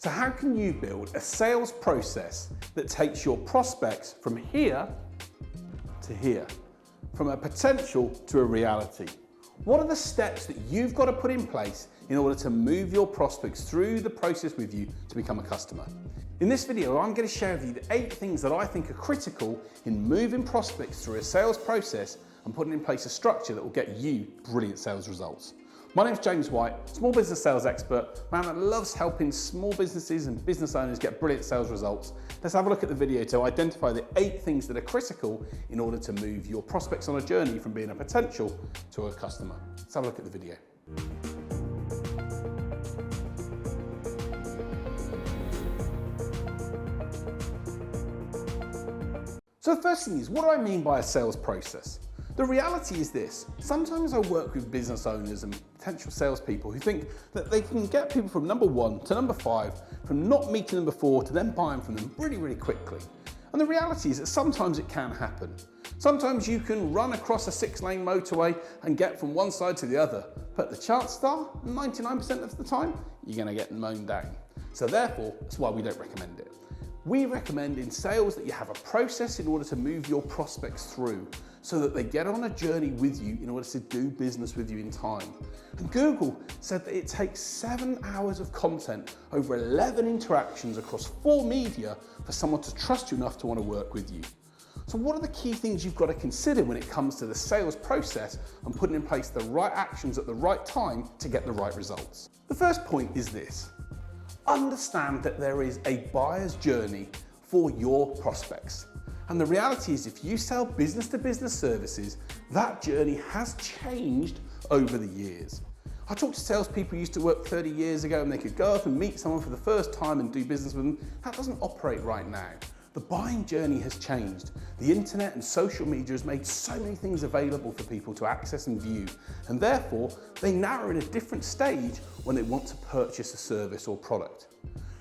So how can you build a sales process that takes your prospects from here to here, from a potential to a reality? What are the steps that you've got to put in place in order to move your prospects through the process with you to become a customer? In this video, I'm going to share with you the 8 things that I think are critical in moving prospects through a sales process and putting in place a structure that will get you brilliant sales results. My name's James White, small business sales expert, man that loves helping small businesses and business owners get brilliant sales results. Let's have a look at the video to identify the 8 things that are critical in order to move your prospects on a journey from being a potential to a customer. Let's have a look at the video. So the first thing is, what do I mean by a sales process? The reality is this: sometimes I work with business owners and potential salespeople who think that they can get people from number 1 to number 5, from not meeting them before to then buying from them really quickly. And the reality is that sometimes it can happen. Sometimes you can run across a 6-lane motorway and get from one side to the other, but the chances are 99% of the time you're going to get mown down. So therefore, that's why we don't recommend it. We recommend in sales that you have a process in order to move your prospects through so that they get on a journey with you in order to do business with you in time. And Google said that it takes 7 hours of content over 11 interactions across 4 media for someone to trust you enough to want to work with you. So what are the key things you've got to consider when it comes to the sales process and putting in place the right actions at the right time to get the right results? The first point is this: understand that there is a buyer's journey for your prospects. And the reality is, if you sell business-to-business services, that journey has changed over the years. I talked to salespeople who used to work 30 years ago and they could go up and meet someone for the first time and do business with them. That doesn't operate right now. The buying journey has changed. The internet and social media has made so many things available for people to access and view, and therefore they now are in a different stage when they want to purchase a service or product.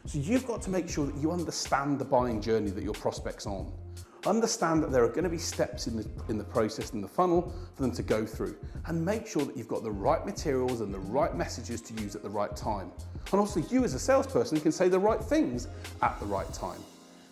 So you've got to make sure that you understand the buying journey that your prospect's on. Understand that there are going to be steps in the process, in the funnel, for them to go through, and make sure that you've got the right materials and the right messages to use at the right time. And also, you as a salesperson can say the right things at the right time.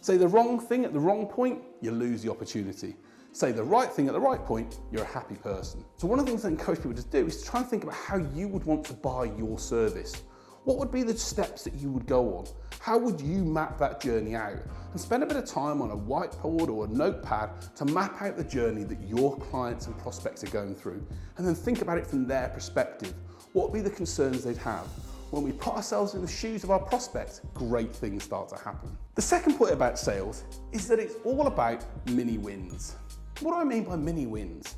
Say the wrong thing at the wrong point, you lose the opportunity. Say the right thing at the right point, you're a happy person. So one of the things I encourage people to do is to try and think about how you would want to buy your service. What would be the steps that you would go on? How would you map that journey out? And spend a bit of time on a whiteboard or a notepad to map out the journey that your clients and prospects are going through. And then think about it from their perspective. What would be the concerns they'd have? When we put ourselves in the shoes of our prospects, great things start to happen. The second point about sales is that it's all about mini wins. What do I mean by mini wins?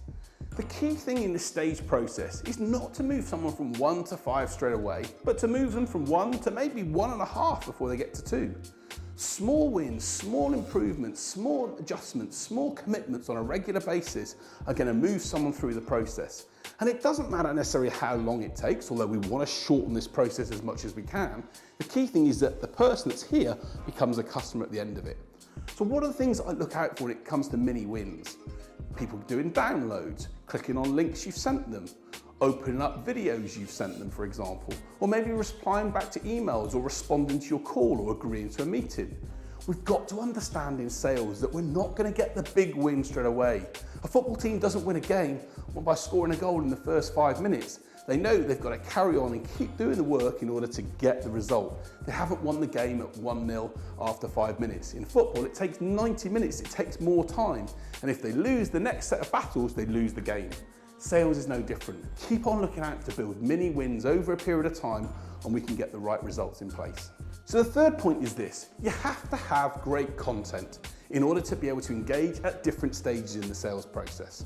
The key thing in the stage process is not to move someone from 1 to 5 straight away, but to move them from 1 to maybe 1.5 before they get to 2. Small wins, small improvements, small adjustments, small commitments on a regular basis are going to move someone through the process. And it doesn't matter necessarily how long it takes, although we want to shorten this process as much as we can. The key thing is that the person that's here becomes a customer at the end of it. So what are the things I look out for when it comes to mini wins? People doing downloads, clicking on links you've sent them, opening up videos you've sent them, for example, or maybe replying back to emails or responding to your call or agreeing to a meeting. We've got to understand in sales that we're not going to get the big win straight away. A football team doesn't win a game by scoring a goal in the first 5 minutes. They know they've got to carry on and keep doing the work in order to get the result. They haven't won the game at 1-0 after 5 minutes. In football, it takes 90 minutes, it takes more time. And if they lose the next set of battles, they lose the game. Sales is no different. Keep on looking out to build mini wins over a period of time, and we can get the right results in place. So the third point is this: you have to have great content in order to be able to engage at different stages in the sales process.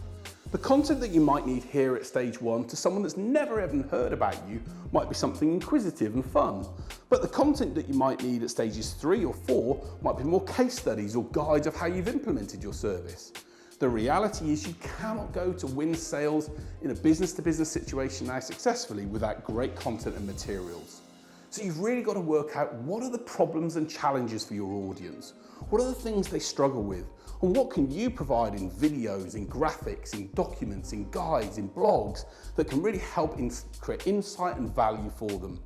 The content that you might need here at stage 1 to someone that's never even heard about you might be something inquisitive and fun. But the content that you might need at stages 3 or 4 might be more case studies or guides of how you've implemented your service. The reality is you cannot go to win sales in a business-to-business situation now successfully without great content and materials. So you've really got to work out what are the problems and challenges for your audience. What are the things they struggle with? And what can you provide in videos, in graphics, in documents, in guides, in blogs that can really help create insight and value for them?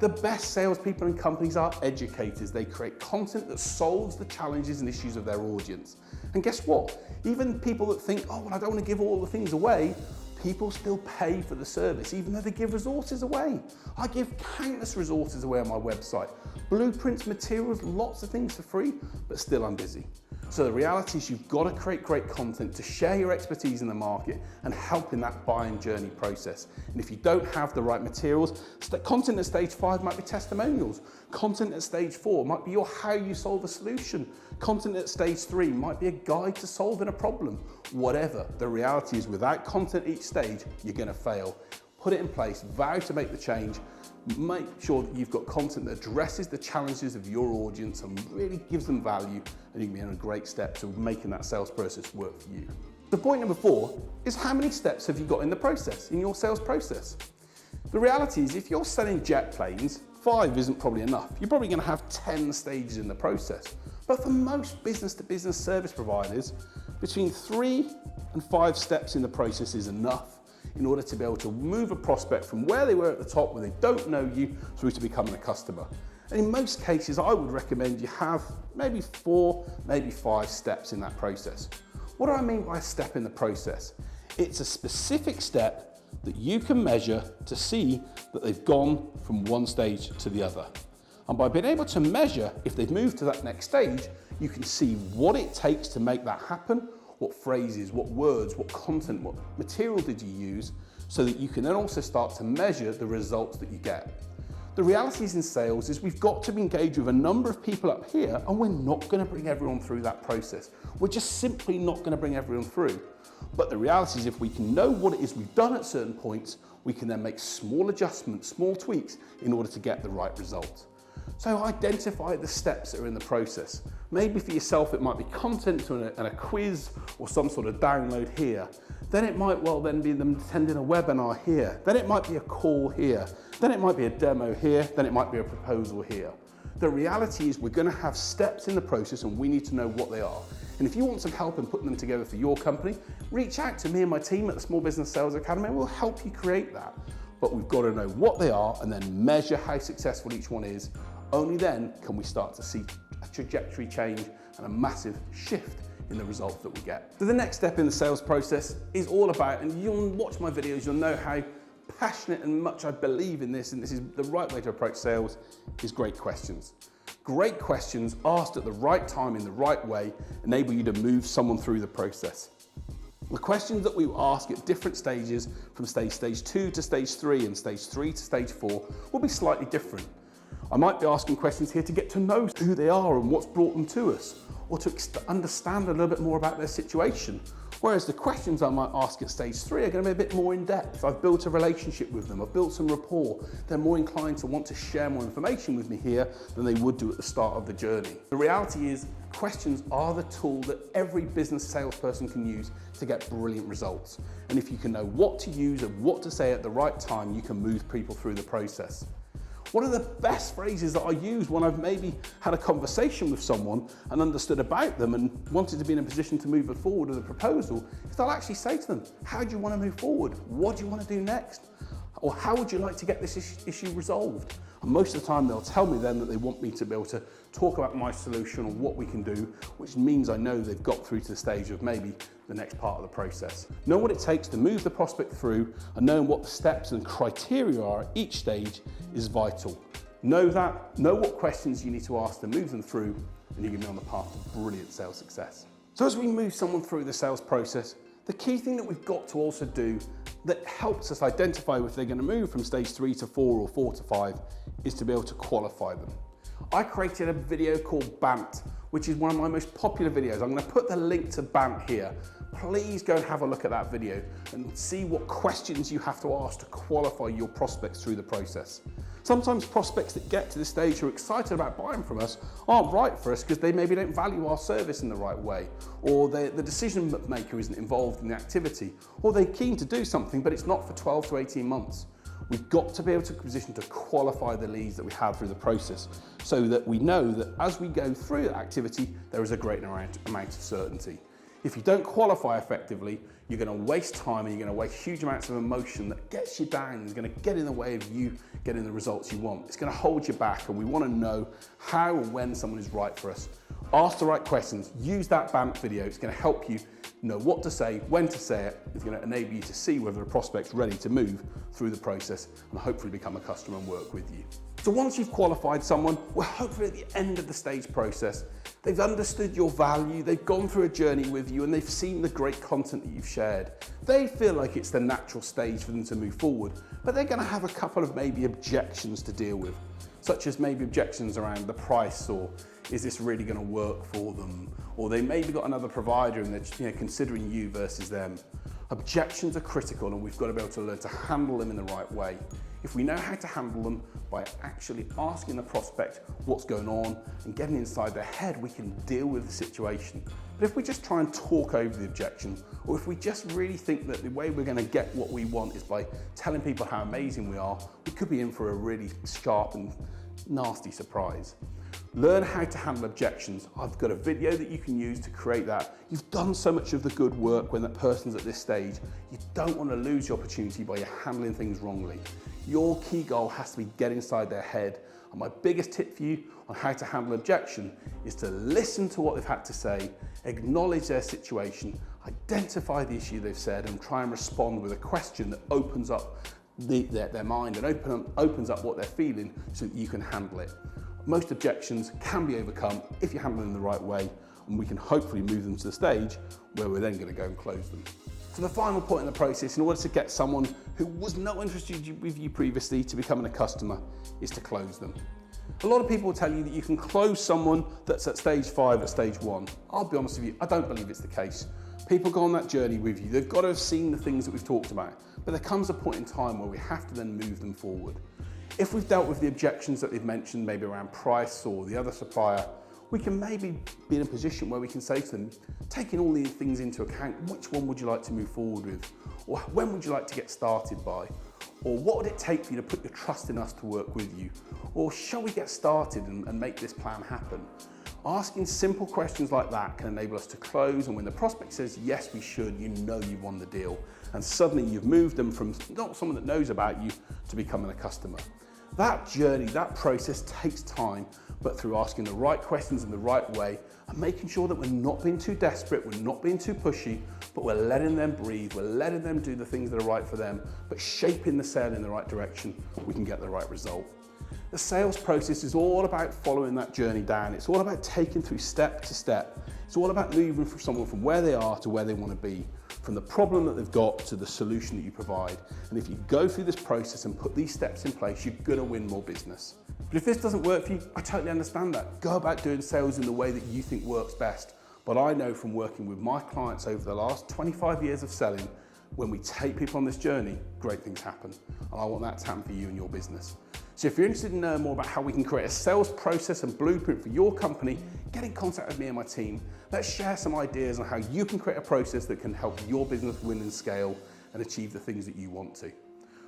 The best salespeople in companies are educators. They create content that solves the challenges and issues of their audience. And guess what? Even people that think, oh, well, I don't want to give all the things away, people still pay for the service, even though they give resources away. I give countless resources away on my website. Blueprints, materials, lots of things for free, but still I'm busy. So the reality is you've got to create great content to share your expertise in the market and help in that buying journey process. And if you don't have the right materials, content at stage 5 might be testimonials. Content at stage 4 might be your how you solve a solution. Content at stage 3 might be a guide to solving a problem. Whatever, the reality is without content each stage, you're going to fail. Put it in place, vow to make the change, make sure that you've got content that addresses the challenges of your audience and really gives them value, and you can be on a great step to making that sales process work for you. The point number 4 is how many steps have you got in the process, in your sales process? The reality is if you're selling jet planes, 5 isn't probably enough. You're probably going to have 10 stages in the process. But for most business-to-business service providers, between 3 and 5 steps in the process is enough in order to be able to move a prospect from where they were at the top, where they don't know you, through to becoming a customer. And in most cases, I would recommend you have maybe 4, maybe 5 steps in that process. What do I mean by a step in the process? It's a specific step that you can measure to see that they've gone from one stage to the other. And by being able to measure if they've moved to that next stage, you can see what it takes to make that happen, what phrases, what words, what content, what material did you use, so that you can then also start to measure the results that you get. The realities in sales is we've got to engage with a number of people up here, and we're not going to bring everyone through that process. We're just simply not going to bring everyone through. But the reality is if we can know what it is we've done at certain points, we can then make small adjustments, small tweaks in order to get the right result. So identify the steps that are in the process. Maybe for yourself it might be content and a quiz or some sort of download here. Then it might well then be them attending a webinar here. Then it might be a call here. Then it might be a demo here. Then it might be a proposal here. The reality is we're going to have steps in the process and we need to know what they are. And if you want some help in putting them together for your company, reach out to me and my team at the Small Business Sales Academy and we'll help you create that. But we've got to know what they are and then measure how successful each one is. Only then can we start to see a trajectory change and a massive shift in the results that we get. So the next step in the sales process is all about, and you'll watch my videos, you'll know how passionate and much I believe in this, and this is the right way to approach sales, is great questions. Great questions asked at the right time in the right way enable you to move someone through the process. The questions that we ask at different stages, from stage 2 to stage 3 and stage 3 to stage 4, will be slightly different. I might be asking questions here to get to know who they are and what's brought them to us, or to understand a little bit more about their situation. Whereas the questions I might ask at stage 3 are going to be a bit more in depth. I've built a relationship with them, I've built some rapport. They're more inclined to want to share more information with me here than they would do at the start of the journey. The reality is, questions are the tool that every business salesperson can use to get brilliant results. And if you can know what to use and what to say at the right time, you can move people through the process. One of the best phrases that I use when I've maybe had a conversation with someone and understood about them and wanted to be in a position to move forward with a proposal is I'll actually say to them, how do you want to move forward? What do you want to do next? Or how would you like to get this issue resolved? And most of the time they'll tell me then that they want me to be able to talk about my solution or what we can do, which means I know they've got through to the stage of maybe the next part of the process. Know what it takes to move the prospect through and knowing what the steps and criteria are at each stage is vital. Know that, know what questions you need to ask to move them through, and you're going to be on the path to brilliant sales success. So as we move someone through the sales process, the key thing that we've got to also do that helps us identify if they're going to move from stage 3 to 4 or 4 to 5 is to be able to qualify them. I created a video called BANT, which is one of my most popular videos. I'm going to put the link to BANT here. Please go and have a look at that video and see what questions you have to ask to qualify your prospects through the process. Sometimes prospects that get to this stage who are excited about buying from us aren't right for us because they maybe don't value our service in the right way, or the decision maker isn't involved in the activity, or they're keen to do something but it's not for 12 to 18 months. We've got to be able to position to qualify the leads that we have through the process so that we know that as we go through that activity, there is a great amount of certainty. If you don't qualify effectively, you're going to waste time and you're going to waste huge amounts of emotion that gets you down and is going to get in the way of you getting the results you want. It's going to hold you back, and we want to know how and when someone is right for us. Ask the right questions. Use that BAMP video. It's going to help you know what to say, when to say it. It's going to enable you to see whether a prospect's ready to move through the process and hopefully become a customer and work with you. So once you've qualified someone, we're hopefully at the end of the stage process. They've understood your value, they've gone through a journey with you, and they've seen the great content that you've shared. They feel like it's the natural stage for them to move forward, but they're going to have a couple of maybe objections to deal with, such as maybe objections around the price, or is this really going to work for them? Or they maybe got another provider and they're considering you versus them. Objections are critical, and we've got to be able to learn to handle them in the right way. If we know how to handle them by actually asking the prospect what's going on and getting inside their head, we can deal with the situation. But if we just try and talk over the objection, or if we just really think that the way we're going to get what we want is by telling people how amazing we are, we could be in for a really sharp and nasty surprise. Learn how to handle objections. I've got a video that you can use to create that. You've done so much of the good work when that person's at this stage. You don't want to lose the opportunity by you handling things wrongly. Your key goal has to be get inside their head. And my biggest tip for you on how to handle objection is to listen to what they've had to say, acknowledge their situation, identify the issue they've said, and try and respond with a question that opens up their mind and opens up what they're feeling so that you can handle it. Most objections can be overcome if you handle them in the right way, and we can hopefully move them to the stage where we're then going to go and close them. So the final point in the process, in order to get someone who was not interested with you previously to becoming a customer, is to close them. A lot of people will tell you that you can close someone that's at stage 5 at stage 1. I'll be honest with you, I don't believe it's the case. People go on that journey with you. They've got to have seen the things that we've talked about, but there comes a point in time where we have to then move them forward. If we've dealt with the objections that they've mentioned, maybe around price or the other supplier, we can maybe be in a position where we can say to them, taking all these things into account, which one would you like to move forward with? Or when would you like to get started by? Or what would it take for you to put your trust in us to work with you? Or shall we get started and make this plan happen? Asking simple questions like that can enable us to close, and when the prospect says, yes, we should, you know you've won the deal. And suddenly you've moved them from not someone that knows about you to becoming a customer. That journey, that process takes time, but through asking the right questions in the right way and making sure that we're not being too desperate, we're not being too pushy, but we're letting them breathe, we're letting them do the things that are right for them, but shaping the sale in the right direction, we can get the right result. The sales process is all about following that journey down. It's all about taking through step to step. It's all about moving from someone from where they are to where they want to be, from the problem that they've got to the solution that you provide. And if you go through this process and put these steps in place, you're going to win more business. But if this doesn't work for you, I totally understand that. Go about doing sales in the way that you think works best. But I know from working with my clients over the last 25 years of selling, when we take people on this journey, great things happen. And I want that to happen for you and your business. So if you're interested in knowing more about how we can create a sales process and blueprint for your company, get in contact with me and my team. Let's share some ideas on how you can create a process that can help your business win and scale and achieve the things that you want to.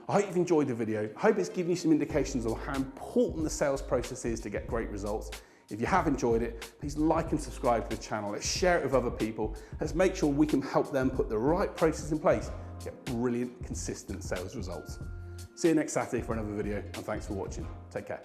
I hope you've enjoyed the video. I hope it's given you some indications of how important the sales process is to get great results. If you have enjoyed it, please like and subscribe to the channel. Let's share it with other people. Let's make sure we can help them put the right process in place to get brilliant, consistent sales results. See you next Saturday for another video, and thanks for watching. Take care.